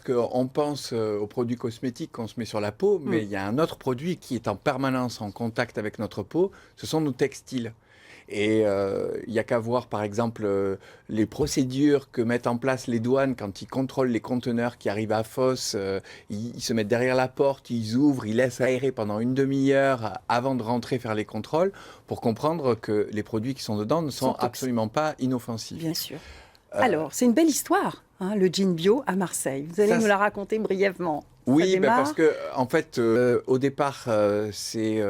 qu'on pense aux produits cosmétiques qu'on se met sur la peau, mais il y a un autre produit qui est en permanence en contact avec notre peau, ce sont nos textiles. Et il n'y a qu'à voir, par exemple, les procédures que mettent en place les douanes quand ils contrôlent les conteneurs qui arrivent à Fos. Ils se mettent derrière la porte, ils ouvrent, ils laissent aérer pendant une demi-heure avant de rentrer faire les contrôles pour comprendre que les produits qui sont dedans ne sont absolument pas inoffensifs. Bien sûr. Alors, c'est une belle histoire, hein, le jean bio à Marseille. Vous allez nous la raconter brièvement. Oui, parce que en fait, au départ, c'est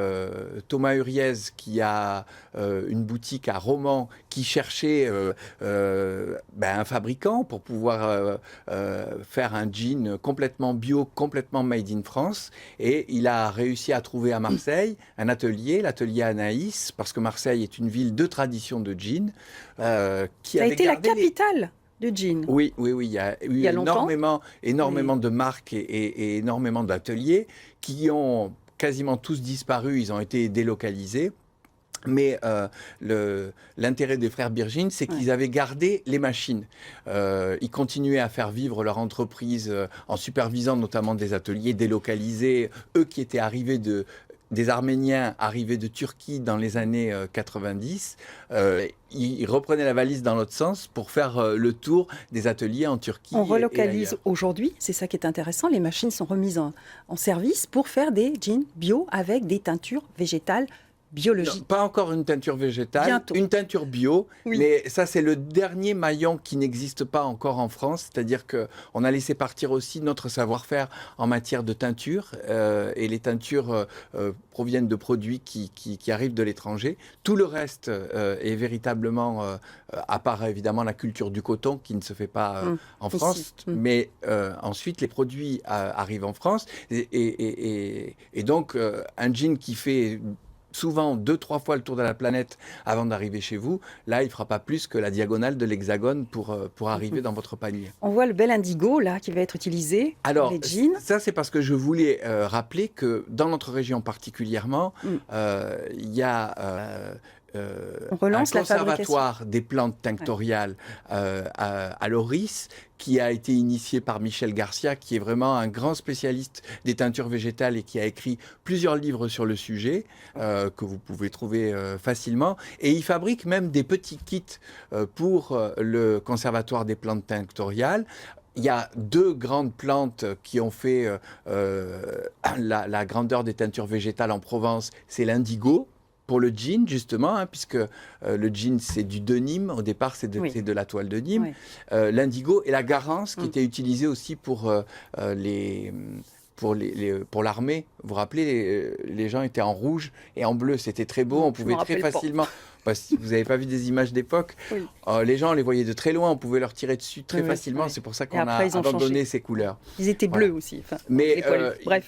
Thomas Huriez qui a une boutique à Romans qui cherchait un fabricant pour pouvoir faire un jean complètement bio, complètement made in France. Et il a réussi à trouver à Marseille un atelier, l'atelier Anaïs, parce que Marseille est une ville de tradition de jean. Qui Ça a été la capitale de jean. Oui, il y a eu énormément de marques et énormément d'ateliers qui ont quasiment tous disparu, ils ont été délocalisés. Mais l'intérêt des frères Birgin, c'est qu'ils avaient gardé les machines. Ils continuaient à faire vivre leur entreprise en supervisant notamment des ateliers délocalisés, eux qui étaient arrivés des Arméniens arrivés de Turquie dans les années 90, ils reprenaient la valise dans l'autre sens pour faire le tour des ateliers en Turquie. On relocalise aujourd'hui, c'est ça qui est intéressant, les machines sont remises en service pour faire des jeans bio avec des teintures végétales biologique. Non, pas encore une teinture végétale, bientôt. Une teinture bio, mais ça c'est le dernier maillon qui n'existe pas encore en France, c'est-à-dire qu'on a laissé partir aussi notre savoir-faire en matière de teinture, et les teintures proviennent de produits qui arrivent de l'étranger. Tout le reste est véritablement, à part évidemment la culture du coton qui ne se fait pas en France, mais ensuite les produits arrivent en France, et donc un jean qui fait souvent 2-3 fois le tour de la planète avant d'arriver chez vous, là, il ne fera pas plus que la diagonale de l'hexagone pour arriver dans votre panier. On voit le bel indigo, là, qui va être utilisé dans les jeans. Ça, c'est parce que je voulais rappeler que dans notre région particulièrement, il y a un conservatoire des plantes tinctoriales à Loris, qui a été initié par Michel Garcia, qui est vraiment un grand spécialiste des teintures végétales et qui a écrit plusieurs livres sur le sujet, que vous pouvez trouver facilement. Et il fabrique même des petits kits pour le conservatoire des plantes tinctoriales. Il y a 2 grandes plantes qui ont fait la grandeur des teintures végétales en Provence. C'est l'indigo, pour le jean, justement, puisque le jean, c'est du denim. Au départ, c'est de la toile de Nîmes. L'indigo et la garance, qui était utilisée aussi pour l'armée. Vous vous rappelez, les gens étaient en rouge et en bleu. C'était très beau. On pouvait très facilement... Si vous n'avez pas vu des images d'époque, les gens les voyaient de très loin, on pouvait leur tirer dessus très facilement. C'est pour ça qu'on a abandonné ces couleurs. Ils étaient bleus aussi. Enfin, mais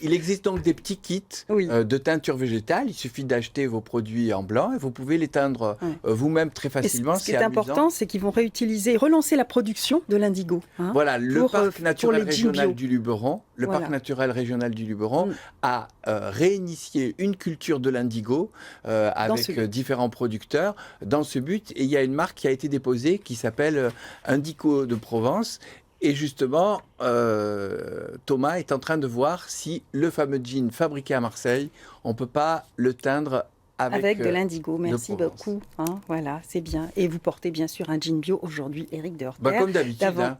il existe donc des petits kits de teinture végétale. Il suffit d'acheter vos produits en blanc et vous pouvez les teindre vous-même très facilement. Ce qui est important, c'est qu'ils vont relancer la production de l'indigo. Voilà, le parc naturel régional du Luberon, parc naturel régional du Luberon a réinitié une culture de l'indigo avec différents producteurs dans ce but, et il y a une marque qui a été déposée qui s'appelle Indigo de Provence, et justement Thomas est en train de voir si le fameux jean fabriqué à Marseille, on ne peut pas le teindre avec de l'indigo. Merci beaucoup. Voilà, c'est bien. Et vous portez bien sûr un jean bio aujourd'hui, Éric de Horter. Comme d'habitude.